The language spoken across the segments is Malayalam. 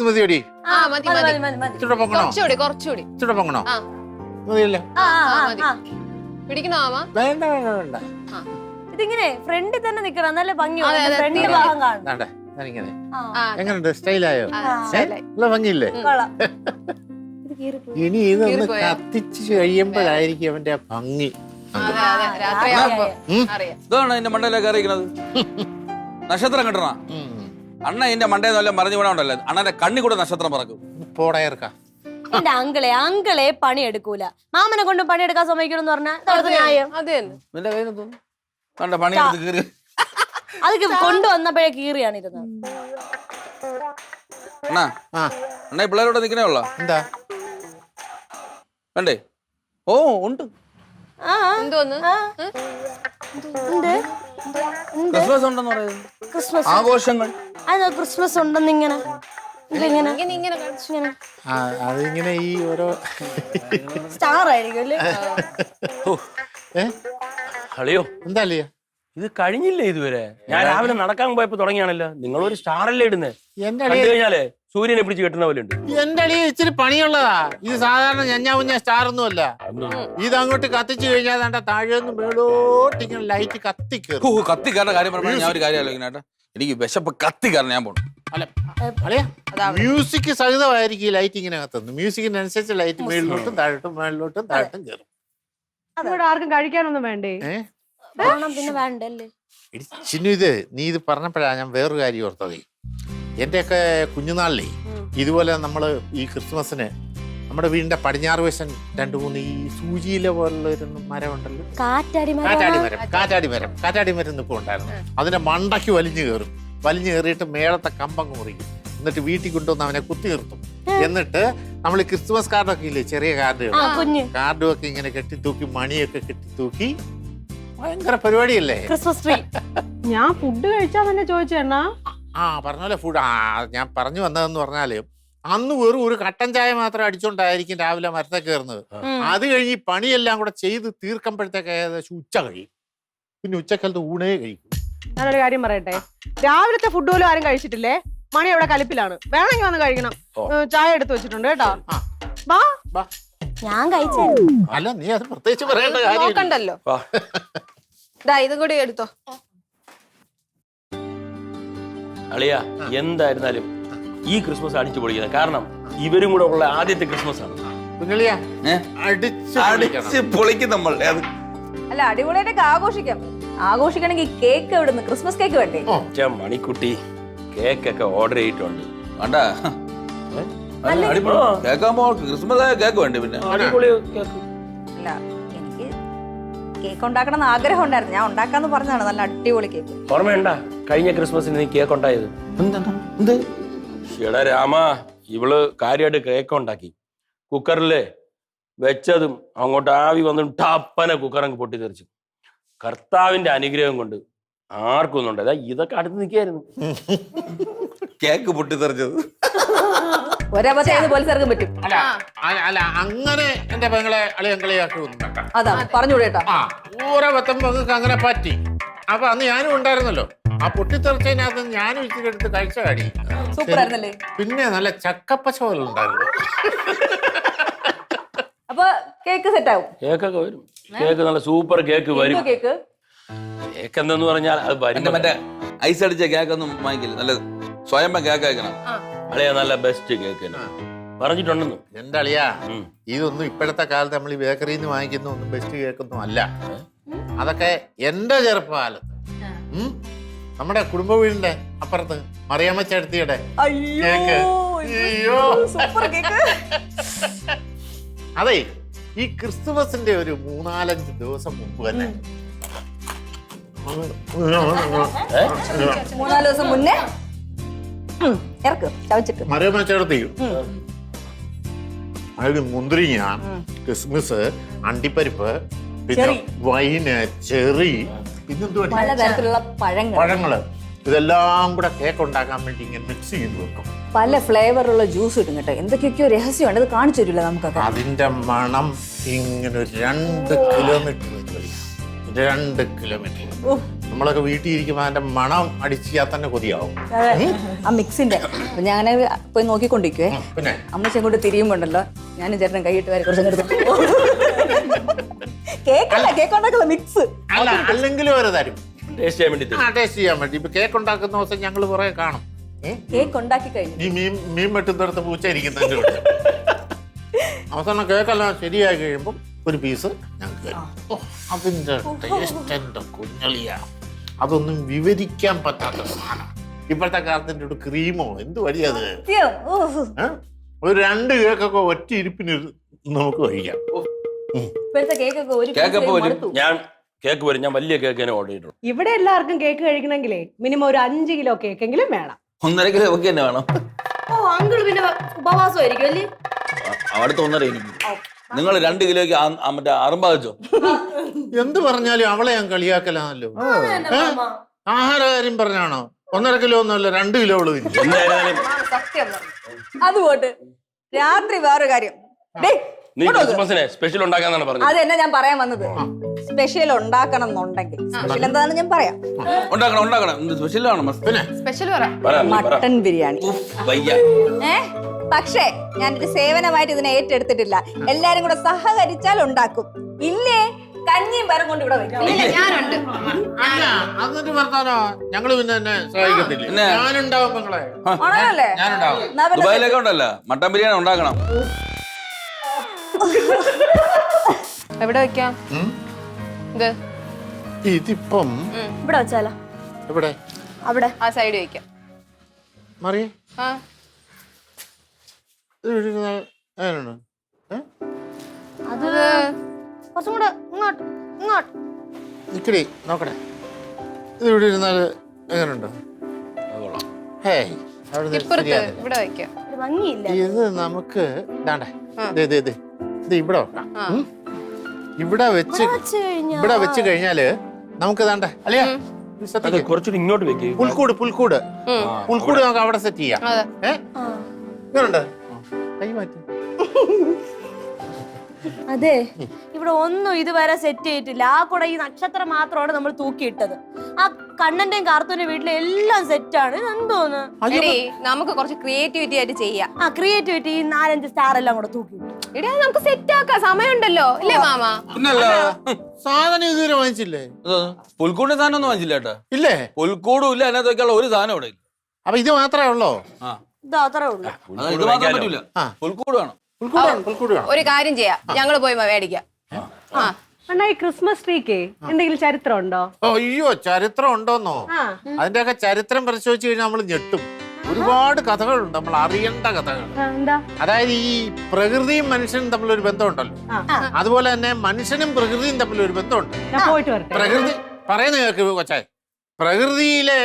ഇത് മതിയോടി? ഇച്ചിരി പൊങ്ങണോ? ഇച്ചിരി പൊങ്ങണോ? മതിയല്ലേ? പിടിക്കണോ മാമ? വേണ്ട വേണ്ട വേണ്ട. ഇതിങ്ങനെ ഫ്രണ്ടിൽ തന്നെ നിക്കണം, നല്ല ഭംഗിയാണ്. ഫ്രണ്ട് ഭാഗം കാണും. ഞാനിങ്ങനെ എങ്ങനെയുണ്ട്? സ്റ്റൈലായോ? നല്ല ഭംഗിയില്ലേ? ഇനി ഇതൊന്ന് കത്തിച്ച് കഴിയുമ്പോഴായിരിക്കും അവന്റെ ഭംഗി. ഇതാണ് എന്റെ മണ്ടയിലേക്ക് അറിയിക്കുന്നത്. നക്ഷത്രം കിട്ടണ അണ്ണ എന്റെ മണ്ടയിൽ നല്ല മറിഞ്ഞു വീണോണ്ടല്ലേ അണ്ണന്റെ കണ്ണി കൂടെ നക്ഷത്രം പറക്കും. പോടയർക്ക എന്റെ അങ്കിളെ പണിയെടുക്കൂല. മാമനെ കൊണ്ട് പണിയെടുക്കാൻ സമ്മതിക്കണം പറഞ്ഞാൽ ന്യായം. നിന്റെ കയ്യിൽ തോന്നുന്നു കണ്ട പണിയെടുത്ത് കീറി അതൊക്കെ കൊണ്ടുവന്നപ്പോഴേ കീറിയാണ് ഇരുന്നത്. അണ്ണാ അണ്ണ ഈ പിള്ളേരോടെ നിക്കണേ ഉള്ള എന്താ വേണ്ടേ? ഓ ഉണ്ട്. ക്രിസ്മസ് ഉണ്ടെന്ന് പറയുന്നത്. ക്രിസ്മസ് ആഘോഷങ്ങൾ. അതാ ക്രിസ്മസ് ഉണ്ടെന്നിങ്ങനെ അതിങ്ങനെ ഈ ഓരോ സ്റ്റാർ ആയിരിക്കും അല്ലേ? അളിയോ എന്താ അളിയ ഇത് കഴിഞ്ഞില്ലേ ഇതുവരെ? ഞാൻ രാവിലെ നടക്കാൻ പോയപ്പോ തുടങ്ങിയാണല്ലോ. നിങ്ങളൊരു സ്റ്റാറല്ലേ ഇടുന്നേ? എന്റെ കണ്ടു കഴിഞ്ഞാലേ സൂര്യനെ പിടിച്ച് കെട്ടുന്ന പോലെ ഉണ്ട്. എന്റെ അളിയ ഇച്ചിരി പണിയുള്ളതാ. ഇത് സാധാരണ ഞഞ്ഞാ സ്റ്റാർ ഒന്നും അല്ല. ഇത് അങ്ങോട്ട് കത്തിച്ചു കഴിഞ്ഞാൽ വേണ്ട താഴേന്ന് മേളോട്ട് ഇങ്ങനെ ലൈറ്റ് കത്തിക്കേറും. കത്തിക്കാരുടെ കാര്യം പറഞ്ഞാൽ ഞാൻ ഒരു കാര്യം ആലോചിക്കണേട്ടാ. എനിക്ക് വിശപ്പ് കത്തിക്കാരണം ഞാൻ പോണം. അല്ല അളിയ മ്യൂസിക് സഹിതമായിരിക്കും ഈ ലൈറ്റ് ഇങ്ങനെ കത്തുന്നു. മ്യൂസിക്കിനനുസരിച്ച് ലൈറ്റ് മേളിലോട്ടും താഴോട്ടും മേളിലോട്ടും താഴോട്ടും കയറും. ഇവിടെ ആർക്കും കഴിക്കാനൊന്നും വേണ്ടേ? പിന്നെ വേണ്ടല്ലേ ചിന്നു, ഇത് നീ ഇത് പറഞ്ഞപ്പോഴാണ് ഞാൻ വേറൊരു കാര്യം ഓർത്തത്. എന്റെയൊക്കെ കുഞ്ഞുനാളിലേ ഇതുപോലെ നമ്മള് ഈ ക്രിസ്മസിന് നമ്മുടെ വീടിന്റെ പടിഞ്ഞാറ് വശം 2-3 ഈ സൂചിയില പോലുള്ള ഒരു മരം ഉണ്ടല്ലോ, കാറ്റാടി മരം നിൽക്കും ഉണ്ടായിരുന്നു. അതിന്റെ മണ്ടയ്ക്ക് വലിഞ്ഞു കയറിയിട്ട് മേളത്തെ കമ്പങ്ങ് മുറിക്കും. എന്നിട്ട് വീട്ടിൽ കൊണ്ടുവന്ന് അവനെ കുത്തി നിർത്തും. എന്നിട്ട് നമ്മൾ ഈ ക്രിസ്മസ് കാർഡൊക്കെ ഇല്ലേ, ചെറിയ കാർഡും ഒക്കെ ഇങ്ങനെ കെട്ടിത്തൂക്കി മണിയൊക്കെ കെട്ടിത്തൂക്കി ഭയങ്കര പരിപാടിയല്ലേ ക്രിസ്മസ് ട്രീ. ഞാൻ ഫുഡ് കഴിച്ചാ തന്നെ ചോദിച്ചേണ്ണ. പറഞ്ഞ ഫുഡ് ഞാൻ പറഞ്ഞു വന്നതെന്ന് പറഞ്ഞാല് അന്ന് വെറും ഒരു കട്ടൻ ചായ മാത്രം അടിച്ചോണ്ടായിരിക്കും രാവിലെ മരത്തെ കയറുന്നത്. അത് കഴിഞ്ഞ് പണിയെല്ലാം കൂടെ ചെയ്ത് തീർക്കുമ്പോഴത്തേക്ക് ഏകദേശം ഉച്ച കഴിയും. പിന്നെ ഉച്ചക്കാലത്ത് ഊണേ കഴിക്കും. ഞാനൊരു കാര്യം പറയട്ടെ, രാവിലത്തെ ഫുഡ് പോലും ആരും കഴിച്ചിട്ടില്ലേ? മണി അവിടെ കലിപ്പിലാണ്. വേണമെങ്കിൽ വന്ന് കഴിക്കണം. ചായ എടുത്ത് വെച്ചിട്ടുണ്ട് കേട്ടോ. ഞാൻ കഴിച്ചേ. അല്ല നീ അത് പ്രത്യേകിച്ച് പറയേണ്ട കാര്യം നോക്കണ്ടല്ലോ. ഇതും കൂടി എടുത്തോ. അളിയ എന്തായിരുന്നാലും ഈ ക്രിസ്മസ് അടിച്ചു പൊളിക്കുന്നത്. കാരണം ഇവരും കൂടെ ഉള്ള ആദ്യത്തെ ക്രിസ്മസ് ആണ്. അടിച്ച് പൊളിക്കും നമ്മൾ. അല്ല അടിപൊളിയായിട്ടൊക്കെ ആഘോഷിക്കണമെങ്കിൽ കേക്ക് എവിടുന്ന്? ക്രിസ്മസ് കേക്ക് വേണ്ടേ? മണിക്കുട്ടി കേക്കൊക്കെ ഓർഡർ ചെയ്തിട്ടുണ്ട്. വേണ്ടാ കേക്കാകുമ്പോ ക്രിസ്മസ് കേക്ക് വേണ്ടി. പിന്നെ അടിപൊളി കേക്ക്. അല്ല എനിക്ക് കേക്ക് ഉണ്ടാക്കണം എന്ന് ആഗ്രഹം ഉണ്ടായിരുന്നു. ഞാൻ ഉണ്ടാക്കാന്ന് പറഞ്ഞതാണ്. നല്ല അടിപൊളി കേക്ക്. ഓർമ്മയുണ്ടാ കഴിഞ്ഞ ക്രിസ്മസിന് നീ കേക്ക് ഉണ്ടായത്? എടാ രാമ, ഇവള് കാര്യമായിട്ട് കേക്ക് ഉണ്ടാക്കി. കുക്കറില് വെച്ചതും അങ്ങോട്ട് ആവി വന്നിട്ട് ടപ്പനെ കുക്കറങ്ങ് പൊട്ടിത്തെറിച്ചു. കർത്താവിന്റെ അനുഗ്രഹം കൊണ്ട് ആർക്കും ഒന്നും ഉണ്ടായത്. ഇതൊക്കെ അടുത്ത് നിൽക്കായിരുന്നു. കേക്ക് പൊട്ടിത്തെറിച്ചത് ഒരവസ്ഥ പോലീസുകാർക്കും പറ്റും. അല്ല അങ്ങനെ എന്റെ പെങ്ങളെ കളിയാക്കി അതാ പറഞ്ഞുകൂടെട്ടാ. ഊറവത്തം നിങ്ങൾക്ക് അങ്ങനെ പറ്റി. അപ്പൊ അന്ന് ഞാനും ഉണ്ടായിരുന്നല്ലോ. ആ പൊട്ടിത്തെറിച്ചതിനകത്ത് ഞാനും ഇച്ചിരി എടുത്ത് കഴിച്ച കാടി. സൂപ്പർ ആയിരുന്നല്ലേ? പിന്നെ നല്ല ചക്കപ്പച്ച പോലെ ഉണ്ടായിരുന്നു. അപ്പൊ കേക്ക് സെറ്റ് ആവും. കേക്കൊക്കെ വരും. കേക്ക് നല്ല സൂപ്പർ കേക്ക് വരും. കേക്ക് കേക്ക് എന്തെന്ന് പറഞ്ഞാൽ അത് വരും. മറ്റേ ഐസ് അടിച്ച കേക്കൊന്നും വാങ്ങിക്കില്ല. നല്ല സ്വയം കേക്ക് കഴിക്കണം. അളിയ നല്ല ബെസ്റ്റ് കേക്ക് തന്നെ പറഞ്ഞിട്ടുണ്ടെന്നു. എന്റെ അളിയാ, ഇതൊന്നും ഇപ്പോഴത്തെ കാലത്ത് നമ്മൾ ഈ ബേക്കറിയിൽ നിന്ന് വാങ്ങിക്കുന്ന ഒന്നും ബെസ്റ്റ് കേക്കൊന്നും അല്ല. അതൊക്കെ എന്റെ ചെറുപ്പകാലത്ത് നമ്മുടെ കുടുംബ വീടിന്റെ അപ്പുറത്ത് മറിയാമ്മ ചേട്ടത്തിയുടെ കേക്ക്. അതെ, ഈ ക്രിസ്തുമസിന്റെ ഒരു 3-4 ദിവസം മുമ്പ് തന്നെ 3-4 ദിവസം മുന്നേ മറിയാമ്മ ചേട്ടത്തി അതായത് മുന്തിരിങ്ങ, കിസ്മിസ്, അണ്ടിപ്പരിപ്പ്, പിന്നെ വൈന്, ചെറി, പലതരത്തിലുള്ള പഴങ്ങള്, ഇതെല്ലാം കൂടെ കേക്ക് ഉണ്ടാക്കാൻ വേണ്ടി ഇങ്ങനെ മിക്സ് ചെയ്ത് വെക്കും. പല ഫ്ലേവറുള്ള ജ്യൂസ് കിട്ടും കേട്ടോ. എന്തൊക്കെയൊക്കെയോ രഹസ്യമുണ്ട്, അത് കാണിച്ചു തരില്ല നമുക്കൊക്കെ. അതിന്റെ മണം ഇങ്ങനെ 2 കിലോമീറ്റർ 2 കിലോമീറ്റർ. നമ്മളൊക്കെ വീട്ടിൽ ഇരിക്കുമ്പോൾ അതിന്റെ മണം അടിച്ചാൽ തന്നെ കൊതിയാവും. ആ മിക്സിന്റെ ഞാൻ പോയി നോക്കിക്കൊണ്ടിരിക്കുവേ. പിന്നെ അമ്മച്ചി അങ്ങോട്ട് തിരിയുമ്പോണ്ടല്ലോ ഞാനും ചേട്ടനും കൈയിട്ട് വരെ കുറച്ച് കേക്കല്ല, കേക്ക് ഉണ്ടാക്കുന്ന മിക്സ്. അല്ല, അല്ലെങ്കിലും അവരെ തരും ടേസ്റ്റ് ചെയ്യാൻ വേണ്ടി തരും. ടേസ്റ്റ് ചെയ്യാൻ വേണ്ടി. ഇപ്പൊ കേക്ക് ഉണ്ടാക്കുന്ന ദിവസം ഞങ്ങൾ കുറെ കാണും. കേക്ക് ഉണ്ടാക്കി കഴിഞ്ഞു ഈ മീൻ വെട്ടുന്നിടത്ത് പൂച്ച ഇരിക്കുന്നതിന്റെ കൂടെ. അവസാനം കേക്കെല്ലാം ശരിയായി കഴിയുമ്പോൾ ഒരു പീസ് ഞങ്ങൾക്ക് തരും. അതിന്റെ ടേസ്റ്റ് എന്റെ കുഞ്ഞളിയാ, അതൊന്നും വിവരിക്കാൻ പറ്റാത്ത സാധനം. ഇപ്പോഴത്തെ കാലത്തിന്റെ ഒരു ക്രീമോ എന്ത് വഴിയത്. ഒരു 2 കേക്കൊക്കെ ഒറ്റ ഇരിപ്പിന് നമുക്ക് കഴിക്കാം. ഇപ്പോഴത്തെ കേക്കൊക്കെ ഒരു കേക്ക് എപ്പോ വരും? ഞാൻ കേക്ക് വരും, ഞാൻ വലിയ കേക്ക് തന്നെ ഓർഡർ ചെയ്തിട്ടുണ്ട്. ഇവിടെ എല്ലാവർക്കും കേക്ക് കഴിക്കണമെങ്കിലേ മിനിമം ഒരു 5 കിലോ കേക്കെങ്കിലും വേണം. 1.5 കിലോ ഒക്കെ തന്നെ വേണം. ഓ അങ്കിൾ പിന്നെ ഉപവാസമായിരിക്കും അല്ലേ? അവിടുത്തെ 1.5 എനിക്ക്. നിങ്ങൾ 2 കിലോയ്ക്ക് മറ്റേ അറുമ്പാതിച്ചോ? എന്ത് പറഞ്ഞാലും അവളെ ഞാൻ കളിയാക്കലാണല്ലോ. ആഹാരകാര്യം പറഞ്ഞാണോ? 1.5 കിലോ ഒന്നുമല്ല, 2 കിലോ അവള് തിന്നു. എന്തായാലും സത്യം അതുകൊണ്ട് രാത്രി വേറൊരു കാര്യം. നീ ക്രിസ്മസിനെ സ്പെഷ്യൽ ഉണ്ടാക്കാന്നാണ് പറഞ്ഞത്. അത് തന്നെ ഞാൻ പറയാൻ വന്നത്. സ്പെഷ്യൽ ഉണ്ടാക്കണം എന്നുണ്ടെങ്കിൽ സ്പെഷ്യൽ എന്താണെന്ന് ഞാൻ പറയാം. ഉണ്ടാക്കണം. സ്പെഷ്യലാണ് മട്ടൻ ബിരിയാണി. പക്ഷേ ഞാനൊരു സേവനമായിട്ട് ഇതിനെ ഏറ്റെടുത്തിട്ടില്ല. എല്ലാരും കൂടെ സഹകരിച്ചാൽ ഉണ്ടാക്കും. ഇല്ലേ കഞ്ഞിയും പയറും കൊണ്ട് ഇവിടെ വയ്ക്കും. അല്ല, അതൊരു പറഞ്ഞാലോ ഞങ്ങള് പിന്നെ എന്നെ സഹായിക്കത്തില്ല. ഞാനുണ്ടാവും നിങ്ങളെ. ആണല്ലേ? ദുബായിലൊക്കെ ഉണ്ടല്ലോ മട്ടൻ ബിരിയാണി ഉണ്ടാക്കണം. എവിടെ വെക്കാം? ഇതിപ്പം ഇവിടെ വെച്ചാലോ? എവിടെ? അവിടെ ആ സൈഡ് വെക്കാം. മറിയ ആ അത് കുറച്ചും കൂടെ ഇങ്ങോട്ട് ഇങ്ങോട്ട് നിക്കടി നോക്കട്ടെ. ഇത് ഇവിടെ ഇരുന്നാല് എങ്ങനെയുണ്ടോ? ഹേയ്, അവിടെ ഇപ്പുറത്ത് ഇവിടെ വെക്കാം. ഒരു ഭംഗിയില്ല. ഇത് നമുക്ക് ഇതാണ്ടേ, ഇത് ഇവിടെ വെക്കാം. ഇവിടെ വെച്ച് കഴിഞ്ഞാല് നമുക്ക് ഇതാണ്ടേ അല്ലയാ കുറച്ചുകൂടി ഇങ്ങോട്ട് വെക്കേ. പുൽക്കൂട് നമുക്ക് അവിടെ സെറ്റ് ചെയ്യാം. ഇങ്ങനുണ്ട് കൈ മാറ്റി. അതെ, ഇവിടെ ഒന്നും ഇതുവരെ സെറ്റ് ചെയ്തിട്ടില്ല. ആ കൂടെ ഈ നക്ഷത്രം മാത്രമാണ് നമ്മൾ തൂക്കിയിട്ടത്. ആ കണ്ണന്റെയും കാർത്തൂന്റെ വീട്ടിലെ എല്ലാം സെറ്റാണ്. എന്തോന്ന് നമുക്ക് കുറച്ച് ക്രിയേറ്റിവിറ്റി ആയിട്ട് ചെയ്യാം. ആ ക്രിയേറ്റിവിറ്റി 4-5 സ്റ്റാർ എല്ലാം കൂടെ തൂക്കിയിട്ടു. എടാ നമുക്ക് സെറ്റ് ആക്കാം, സമയമുണ്ടല്ലോ അല്ലേ മാമ? പിന്നല്ല സാധനം ഇതുവരെ വാങ്ങിച്ചില്ലേ? പുൽക്കൂടിന്റെ സാധനം ഒന്നും വാങ്ങിച്ചില്ല കേട്ടോ. ഇല്ലേ? പുൽക്കൂടും ഇല്ല, അതിനകത്തൊക്കെയുള്ള ഒരു സാധനം ഇവിടെ ഇല്ല. അപ്പൊ ഇത് മാത്രമേ ഉള്ളോ? ഇത് അത്രേ ഉള്ളൂ. ഇത് മാത്രം പറ്റൂല, പുൽക്കൂട് വേണം. പുൽക്കൂട് വേണം. ഒരു കാര്യം ചെയ്യാം, ഞങ്ങള് പോയി മേടിക്കാം. അണ്ണാ ഈ ക്രിസ്മസ് ട്രീക്ക് എന്തെങ്കിലും ചരിത്രം ഉണ്ടോ? അയ്യോ, ചരിത്രം ഉണ്ടോന്നോ? അതിന്റെയൊക്കെ ചരിത്രം പരിശോധിച്ച് കഴിഞ്ഞാൽ നമ്മൾ ഞെട്ടും. ഒരുപാട് കഥകളുണ്ട്, നമ്മൾ അറിയേണ്ട കഥകൾ. എന്താ? അതായത് ഈ പ്രകൃതിയും മനുഷ്യനും തമ്മിലൊരു ബന്ധമുണ്ടല്ലോ, അതുപോലെ തന്നെ മനുഷ്യനും പ്രകൃതിയും തമ്മിലൊരു ബന്ധമുണ്ട്. ഞാൻ പോയിട്ട് വരട്ടെ. പ്രകൃതി പറയുന്ന കേൾക്ക് കൊച്ചായി, പ്രകൃതിയിലെ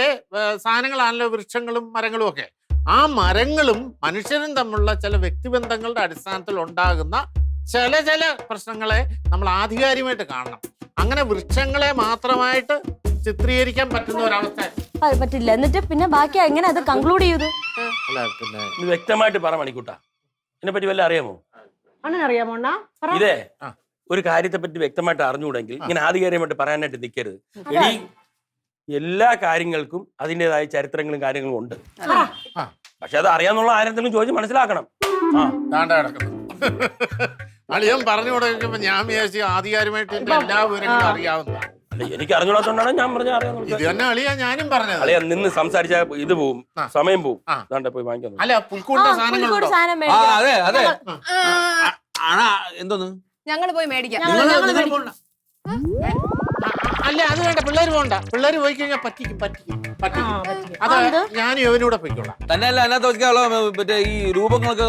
സാധനങ്ങളാണല്ലോ വൃക്ഷങ്ങളും മരങ്ങളും ഒക്കെ. ആ മരങ്ങളും മനുഷ്യനും തമ്മിലുള്ള ചില വ്യക്തിബന്ധങ്ങളുടെ അടിസ്ഥാനത്തിൽ ഉണ്ടാകുന്ന ചില പ്രശ്നങ്ങളെ നമ്മൾ ആധികാരികമായിട്ട് കാണണം. അങ്ങനെ വൃക്ഷങ്ങളെ മാത്രമായിട്ട് ചിത്രീകരിക്കാൻ പറ്റുന്ന ഒരവസ്ഥ പറ്റില്ല. എന്നിട്ട് പിന്നെ ബാക്കി എങ്ങനെ അത് കൺക്ലൂഡ് ചെയ്തു? അല്ല, പിന്നെ ഇത് വ്യക്തമായിട്ട് പറ മണിക്കൂട്ടാ, ഇതിനെ പറ്റി വല്ല അറിയാമോ? അണ്ണനറിയാമോ അണ്ണാ? ഇതേ ഒരു കാര്യത്തെ പറ്റി വ്യക്തമായിട്ട് അറിഞ്ഞുകൂടെങ്കിൽ ഇങ്ങനെ ആധികാരികമായിട്ട് പറയാനായിട്ട് നിൽക്കരുത്. ഇനി എല്ലാ കാര്യങ്ങൾക്കും അതിൻ്റെതായ ചരിത്രങ്ങളും കാര്യങ്ങളും ഉണ്ട്. പക്ഷെ അത് അറിയാന്നുള്ള ആരെങ്കിലും ചോദിച്ച് മനസ്സിലാക്കണം. അളിയൻ പറഞ്ഞു കൊടുക്കുമ്പോ ഞാൻ വിചാരിച്ചു ആധികാരികമായിട്ട് എല്ലാ വിവരങ്ങളും അറിയാവുന്ന. എനിക്ക് അറിഞ്ഞൂടാത്തോണ്ടാണ് ഞാൻ പറഞ്ഞ ഇത് തന്നെ അളിയാ ഞാനും പറഞ്ഞത്. അറിയാം, നിന്ന് സംസാരിച്ച ഇത് പോവും, സമയം പോവും. അതാണ്ട് പോയി വാങ്ങിക്കുന്നു. അല്ല, പുൽക്കൂടിന്റെ സാധനങ്ങളുണ്ടോ? അതെ എന്തോന്ന് ഞങ്ങള് പോയി മേടിക്കാം. അല്ല, അത് വേണ്ട, പിള്ളേര് പോണ്ട. പിള്ളേര് പോയി കഴിഞ്ഞാൽ പറ്റിക്കും. അത് ഞാൻ ഇവനൂടെ പോയിക്കോളാം. തന്നെയല്ല അതിനകത്ത് വെക്കാനുള്ള മറ്റേ ഈ രൂപങ്ങളൊക്കെ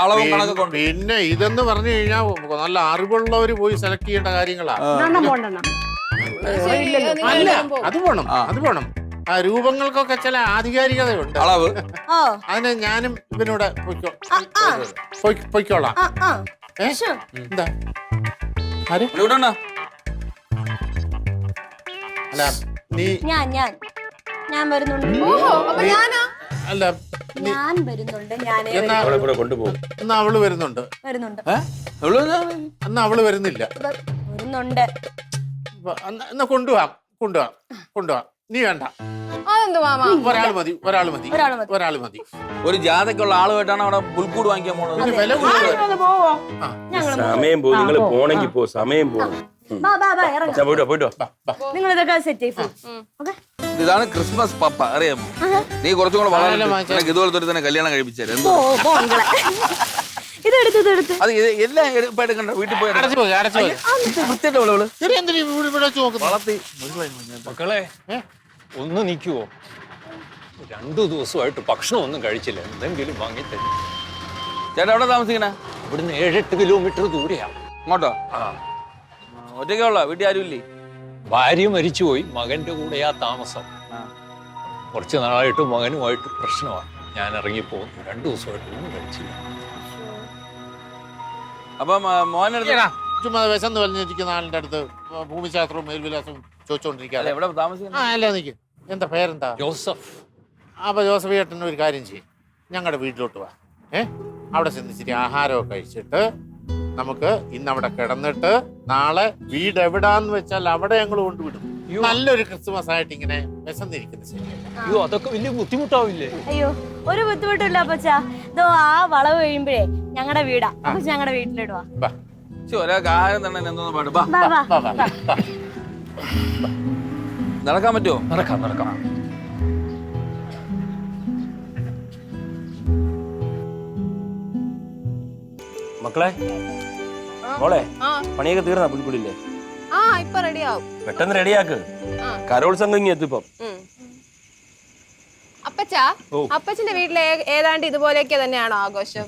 അളവും കണക്കൊക്കെ ഉണ്ട്. പിന്നെ ഇതെന്ന് പറഞ്ഞു കഴിഞ്ഞാൽ നല്ല അറിവുള്ളവര് പോയി സെലക്ട് ചെയ്യേണ്ട കാര്യങ്ങളാ. അല്ല, അത് വേണം. ആ രൂപങ്ങൾക്കൊക്കെ ചില ആധികാരികതയുണ്ട്. അളവ് അതിന് ഞാനും ഇവനൂടെ പൊയ്ക്കോളാം. എന്താ അല്ല നീ ഞാൻ വരുന്നുണ്ട്. അല്ല ഞാൻ വരുന്നുണ്ട്. കൊണ്ടുപോകും. എന്നാ അവള് വരുന്നുണ്ട്. വരുന്നുണ്ട്. എന്നാ അവള് വരുന്നില്ല. വരുന്നുണ്ട്. എന്നാ കൊണ്ടുപോവാം നീ വേണ്ട, അതെന്ത് മാമ? ഒരാൾ മതി. ഒരു ജാഥക്കുള്ള ആളുമായിട്ടാണ് അവിടെ പുൽക്കൂട് വാങ്ങിക്കാൻ പോണത്. ഇതിന് വില കൂടുതൽ. പോവോ? സമയം പോകും, നിങ്ങൾ പോണെങ്കിൽ പോ, സമയം പോകും. പോയിട്ടോ. നിങ്ങൾ ഇതൊക്കെ സെറ്റ് ചെയ്യും. ഇതാണ് ക്രിസ്മസ് പപ്പ, അറിയാമോ? നീ കുറച്ചും കൂടെ വളരെ ഇതുപോലത്തെ തന്നെ കല്യാണം കഴിപ്പിച്ചാൽ എന്തോ ഇതെടുത്ത് അത് എല്ലാം എടുപ്പായിട്ട് വീട്ടിൽ പോയി അടച്ചു പോയി. വൃത്തിയായിട്ട് വിളവള് ചെറിയ എന്തിനാ ഇവിടെ വെച്ച് നോക്കുന്നത്? വളർത്തി. മക്കളെ ഒന്ന് നിൽക്കുവോ? 2 ദിവസമായിട്ട് ഭക്ഷണം ഒന്നും കഴിച്ചില്ല, എന്തെങ്കിലും വാങ്ങിത്തരും. ചേട്ടാ എവിടെ താമസിക്കണേ? ഇവിടുന്ന് 7-8 കിലോമീറ്റർ ദൂരെയാ. അങ്ങോട്ടോ? ആ, ഒറ്റയ്ക്കുള്ള വീട്ടിൽ ആരും ഇല്ലേ? ഭാര്യ മരിച്ചുപോയി, മകന്റെ കൂടെയാ താമസം. കുറച്ച് നാളായിട്ട് മകനുമായിട്ട് പ്രശ്നമാണ്. ഞാൻ ഇറങ്ങിപ്പോകുന്നു, 2 ദിവസമായിട്ട് ഒന്നും കഴിച്ചില്ല. അപ്പം മോനെടുത്ത് ചുമ്മാ വിശന്ന് വലിഞ്ഞിരിക്കുന്ന ആളിന്റെ അടുത്ത് ഭൂമിശാസ്ത്രവും മേൽവിലാസവും ചോദിച്ചോണ്ടിരിക്കാതെ എവിടെ താമസിക്കണേ? അല്ല നിക്ക്, എന്താ പേരെന്താ? ജോസഫ്. അപ്പൊ ജോസഫ് ചേട്ടൻ ഒരു കാര്യം ചെയ്യും, ഞങ്ങളുടെ വീട്ടിലോട്ട് വാ. അവിടെ ചെന്ന് ഇച്ചിരി ആഹാരമൊക്കെ കഴിച്ചിട്ട് നമുക്ക് ഇന്ന് അവിടെ കിടന്നിട്ട് നാളെ വീട് എവിടാന്ന് വെച്ചാൽ അവിടെ ഞങ്ങൾ കൊണ്ടുവിടും. നല്ലൊരു ക്രിസ്മസ് ആയിട്ട് ഇങ്ങനെ വിശന്നിരിക്കുന്നത് ശരിയല്ല. അയ്യോ, അതൊക്കെ വലിയ ബുദ്ധിമുട്ടാവില്ലേ? അയ്യോ ഒരു ബുദ്ധിമുട്ടില്ല അപ്പച്ചാ. ഇതോ ആ വളവ് കഴിയുമ്പോഴേ ഞങ്ങളുടെ വീടാ, അപ്പൊ ഞങ്ങളുടെ വീട്ടിലിടുവാ. ഒരാൾക്ക് ആഹാരം തന്നെ എന്തോന്ന് പാട്. ബാ, നടക്കാൻ പറ്റുമോ? നടക്കാം. മക്കളെ, മോളെ, പണിയൊക്കെ തീർന്നാ പുൽക്കുടിന്റെ? ഇപ്പൊ റെഡിയാവും. പെട്ടെന്ന് റെഡിയാക്ക്. കരോൾ സംഘം ഇങ്ങ് എത്തിപ്പം. അപ്പച്ചാ, അപ്പച്ചന്റെ വീട്ടിലെ ഏതാണ്ട് ഇതുപോലെയൊക്കെ തന്നെയാണോ ആഘോഷം?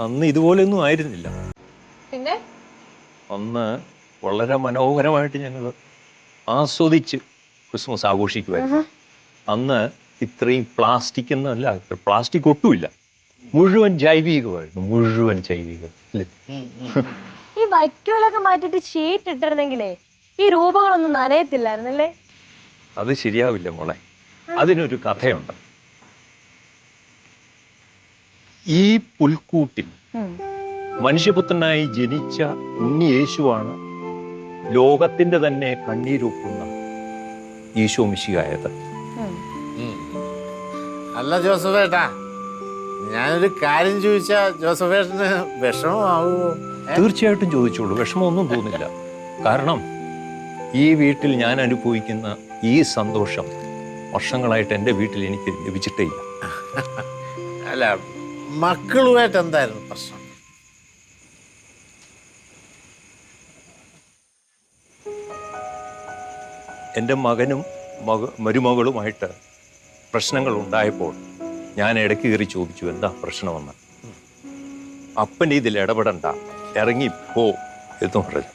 അന്ന് ഇതുപോലെയൊന്നും ആയിരുന്നില്ല. പിന്നെ അന്ന് വളരെ മനോഹരമായിട്ട് ഞങ്ങൾ ആസ്വദിച്ച് ക്രിസ്മസ് ആഘോഷിക്കുമായിരുന്നു. അന്ന് ഇത്രയും പ്ലാസ്റ്റിക് എന്നല്ല, പ്ലാസ്റ്റിക് ഒട്ടുമില്ല, മുഴുവൻ ജൈവികം അല്ലേ? ഈ വൈക്കോലൊക്കെ മാറ്റിട്ട് ഷീറ്റ് ഇട്ടിരുന്നെങ്കിലേ ഈ രൂപങ്ങളൊന്നും നനയത്തില്ലായിരുന്നല്ലേ? അത് ശരിയാവില്ല മോളെ, അതിനൊരു കഥയുണ്ട്. ഈ പുൽക്കൂട്ടിൽ മനുഷ്യപുത്രനായി ജനിച്ച ഉണ്ണി യേശുവാണ് ലോകത്തിന്റെ തന്നെ കണ്ണീരൊപ്പുന്ന ഈശോ മിശിഹായത്. അല്ല ജോസഫേട്ടാ, ഞാനൊരു കാര്യം ചോദിച്ചാ ജോസഫേട്ടന് വിഷമമാവുമോ? തീർച്ചയായിട്ടും ചോദിച്ചോളൂ, വിഷമമൊന്നും തോന്നില്ല. കാരണം ഈ വീട്ടിൽ ഞാൻ അനുഭവിക്കുന്ന ഈ സന്തോഷം വർഷങ്ങളായിട്ട് എൻ്റെ വീട്ടിൽ എനിക്ക് ലഭിച്ചിട്ടേ ഇല്ല. അല്ല, മക്കളുമായിട്ട് എന്തായിരുന്നു പ്രശ്നം? എൻ്റെ മകനും മരുമകളുമായിട്ട് പ്രശ്നങ്ങൾ ഉണ്ടായപ്പോൾ ഞാൻ ഇടയ്ക്ക് കയറി ചോദിച്ചു, എന്താ പ്രശ്നമെന്ന്. അപ്പൻ ഇതിൽ ഇടപെടണ്ട, ഇറങ്ങി പോ എന്ന് പറഞ്ഞു.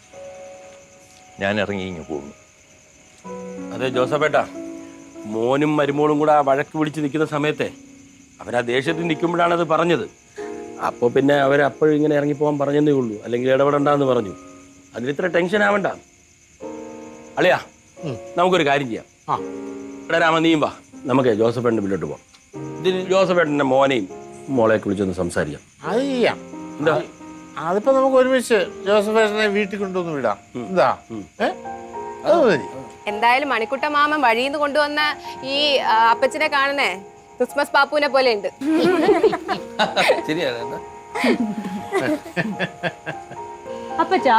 ഞാൻ ഇറങ്ങി ഇങ്ങ് പോകുന്നു. അതെ ജോസഫേട്ടാ, മോനും മരുമോളും കൂടെ ആ വഴക്ക് പിടിച്ച് നിൽക്കുന്ന സമയത്തെ അവരാ ദേഷ്യത്തിൽ നിൽക്കുമ്പോഴാണ് അത് പറഞ്ഞത്. അപ്പോൾ പിന്നെ അവരപ്പോഴും ഇങ്ങനെ ഇറങ്ങിപ്പോകാൻ പറഞ്ഞതേ ഉള്ളൂ, അല്ലെങ്കിൽ ഇടപെടണ്ടെന്ന് പറഞ്ഞു. അതിലിത്ര ടെൻഷൻ ആവണ്ട. അളിയാ, നമുക്കൊരു കാര്യം ചെയ്യാം. ഇവിടെ രാമ നീയും വാ, നമുക്ക് ജോസഫേട്ടൻ്റെ വീട്ടിലോട്ട് പോവാം. ഇതിന് ജോസഫേട്ടൻ്റെ മോനെയും മോളെയൊക്കെ വിളിച്ചൊന്ന് സംസാരിക്കാം. അത് ചെയ്യാം. എന്താ? അതിപ്പോ നമുക്ക് ഒരുമിച്ച് ജോസഫേട്ടനെ വീട്ടിൽ കൊണ്ടുവന്ന് വിടാം. എന്താ? അത് മതി. എന്തായാലും മണിക്കുട്ട മാമൻ വഴിയിൽ നിന്ന് കൊണ്ടുവന്ന ഈ അപ്പച്ചനെ കാണണേ ക്രിസ്മസ് പാപ്പുവിനെ പോലെ ഉണ്ട്. ശരിയാണ്. അപ്പച്ചാ,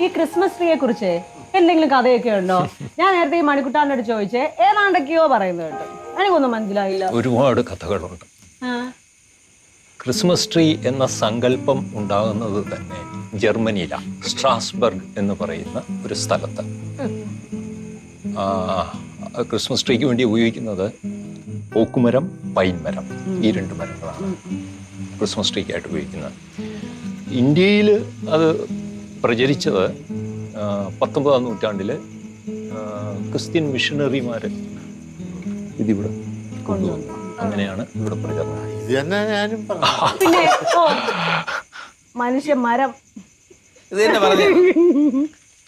ഈ ക്രിസ്മസ് ട്രീയെ കുറിച്ച് എന്തെങ്കിലും കഥയൊക്കെ ഉണ്ടോ? ഞാൻ നേരത്തെ ഈ മണിക്കുട്ടാനോട് ചോദിച്ചേ, ഏതാണ്ടൊക്കെയോ പറയുന്നത് കേട്ടോ, എനിക്കൊന്നും മനസ്സിലായില്ല. ഒരുപാട് കഥകളുണ്ട്. ക്രിസ്മസ് ട്രീ എന്ന സങ്കല്പം ഉണ്ടാകുന്നത് തന്നെ ജർമ്മനിയിലാണ്, സ്ട്രാസ്ബർഗ് എന്ന് പറയുന്ന ഒരു സ്ഥലത്ത്. ക്രിസ്മസ് ട്രീക്ക് വേണ്ടി ഉപയോഗിക്കുന്നത് ഓക്കുമരം, പൈൻമരം, ഈ 2 മരങ്ങളാണ് ക്രിസ്മസ് ട്രീക്കായിട്ട് ഉപയോഗിക്കുന്നത്. ഇന്ത്യയിൽ അത് പ്രചരിച്ചത് 19-ാം നൂറ്റാണ്ടിൽ ക്രിസ്ത്യൻ മിഷണറിമാർ ഇതിവിടെ കൊണ്ടുവന്നു. അങ്ങനെയാണ് ഇവിടെ പ്രചരണം. ഇത് തന്നെ ഞാനും പറഞ്ഞു. പിന്നെ മനുഷ്യ മരം ഇത് തന്നെ പറഞ്ഞു.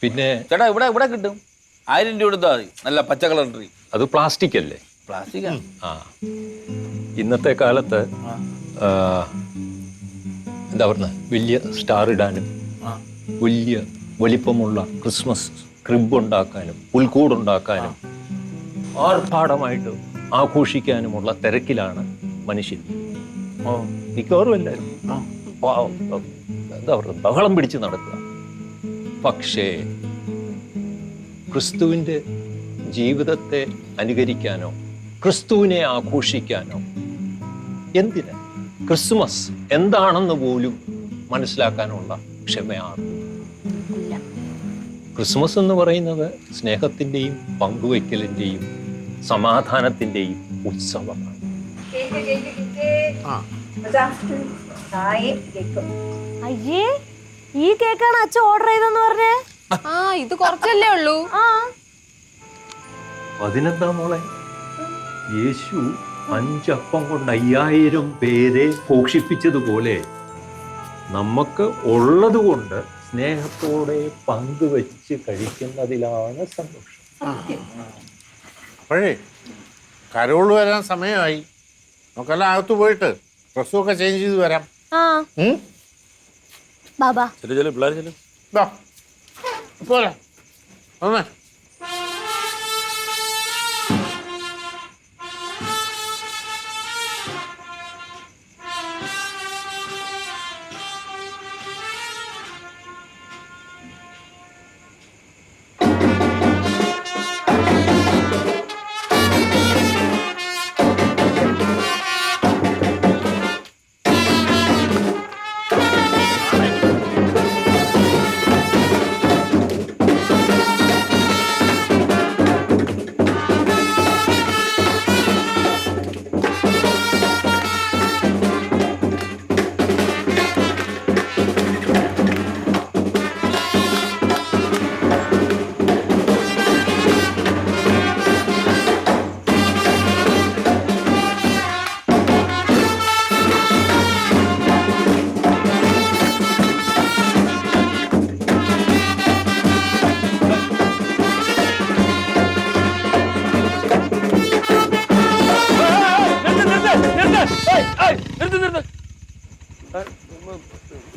പിന്നെ ചേട്ടാ ഇവിടെ കിട്ടും 1000 രൂപ കൊടുത്താൽ മതി, നല്ല പച്ച കളർ ട്രീ. അത് പ്ലാസ്റ്റിക് അല്ലേ? പ്ലാസ്റ്റിക്കാണ്. ഇന്നത്തെ കാലത്ത് എന്താ പറയുക, വലിയ സ്റ്റാർ ഇടാനും വലിയ വലിപ്പമുള്ള ക്രിസ്മസ് ക്രിബ് ഉണ്ടാക്കാനും പുൽക്കൂടുണ്ടാക്കാനും ആർഭാടമായിട്ട് ആഘോഷിക്കാനുമുള്ള തിരക്കിലാണ് മനുഷ്യൻ. മിക്കവാറും എല്ലാവരും എന്താ പറയുക, ബഹളം പിടിച്ച് നടക്കുക. പക്ഷേ ക്രിസ്തുവിൻ്റെ ജീവിതത്തെ അനുകരിക്കാനോ ക്രിസ്തുവിനെ ആഘോഷിക്കാനോ എന്തിന്? ക്രിസ്മസ് എന്താണെന്ന് പോലും മനസ്സിലാക്കാനുള്ള ക്ഷമയാണ്. ക്രിസ്മസ് എന്ന് പറയുന്നത് സ്നേഹത്തിൻ്റെയും പങ്കുവയ്ക്കലിൻ്റെയും സമാധാനത്തിൻ്റെയും ഉത്സവമാണ്. അയ്യേ, ഈ കേക്കാണ് അച്ഛൻ ഓർഡർ ചെയ്തെന്ന് പറഞ്ഞേ. ആ ഇത് കുറച്ചല്ലേ ഉള്ളൂ. ആ അതിനെന്താ മോളെ, യേശു 5 അപ്പം കൊണ്ട് 5000 പേരെ പോഷിപ്പിച്ചതുപോലെ നമുക്ക് ഉള്ളത് കൊണ്ട് സ്നേഹത്തോടെ പങ്കുവെച്ച് കഴിക്കുന്നതിലാണ് സന്തോഷം. അപ്പോഴേ കരോള് വരാൻ സമയമായി. നമുക്കെല്ലാം അകത്ത് പോയിട്ട് ഡ്രസ്സൊക്കെ ചേഞ്ച് ചെയ്ത് വരാം. ആ ബാബാ ചെല്ലു ചെല്ലു പിള്ളേർ ചെല്ലു. പോരാ ഒന്ന്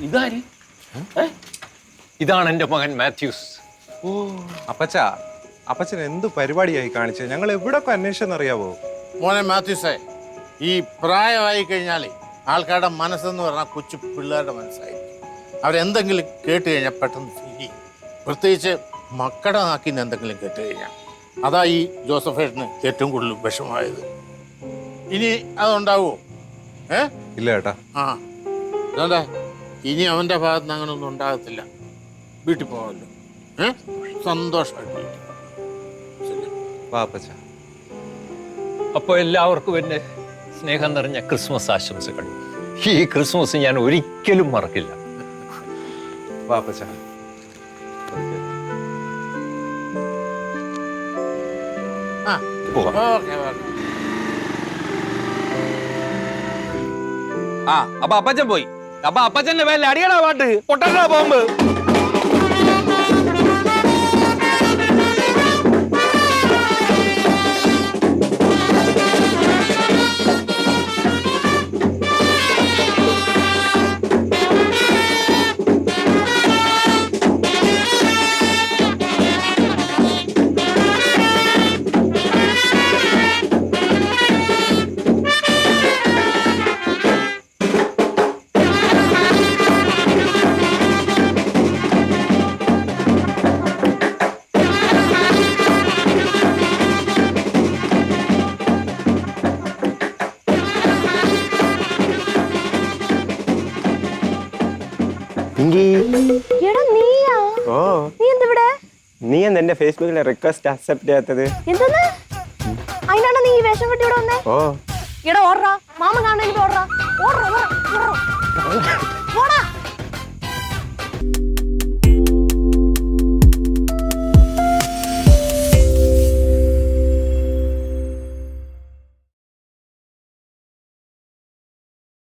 ഇതാര്? ഇതാണ് എൻ്റെ മകൻ മാത്യൂസ്. അപ്പച്ച, അപ്പച്ചൻ എന്ത് പരിപാടിയായി കാണിച്ചത്? ഞങ്ങൾ എവിടൊക്കെ അന്വേഷിച്ചെന്നറിയാവോ? മോനെ മാത്യൂസേ, ഈ പ്രായമായി കഴിഞ്ഞാൽ ആൾക്കാരുടെ മനസ്സെന്ന് പറഞ്ഞാൽ കൊച്ചു പിള്ളേരുടെ മനസ്സായിരിക്കും. അവരെന്തെങ്കിലും കേട്ട് കഴിഞ്ഞാൽ പെട്ടെന്ന് ഫീൽ ചെയ്യും. പ്രത്യേകിച്ച് മക്കളുടെ നാക്കിന്ന് എന്തെങ്കിലും കേട്ട് കഴിഞ്ഞാൽ. അതാ ഈ ജോസഫേട്ടന് ഏറ്റവും കൂടുതൽ വിഷമമായത്. ഇനി അതുണ്ടാവുമോ? ഇല്ല ഏട്ടാ. ആ അതെ, ഇനി അവൻ്റെ ഭാഗത്ത് നിന്ന് അങ്ങനെയൊന്നും ഉണ്ടാകത്തില്ല. വീട്ടിൽ പോകാമല്ലോ. സന്തോഷമായിട്ട് വീട്ടിൽ. വാ അപ്പച്ച. അപ്പോൾ എല്ലാവർക്കും എൻ്റെ സ്നേഹം നിറഞ്ഞ ക്രിസ്മസ് ആശംസകൾ. ഈ ക്രിസ്മസ് ഞാൻ ഒരിക്കലും മറക്കില്ല. വാ അപ്പച്ച. Okay okay. ആ അപ്പൊ അപ്പച്ചൻ പോയി. അപ്പൊ അപ്പച്ചന്റെ പേരിൽ അടിയണ പാട്ട് പൊട്ടണ ബോംബ്. എടാ നീയാ? ഓ നീ എന്തിവിടെ? നീ എന്താ എന്റെ ഫേസ്ബുക്കിലെ റിക്വസ്റ്റ് അക്സെപ്റ്റ് ചെയ്യാത്തത്? എന്തെന്ന്? അതിനാണ് നീ ഈ വേഷം കെട്ടി ഇവിടെ വന്നേ? ഓ എടാ ഓർറാ, മാമ കാണാൻ ഓർറാ. ഓർറാ ഓർറാ ഓർറാ.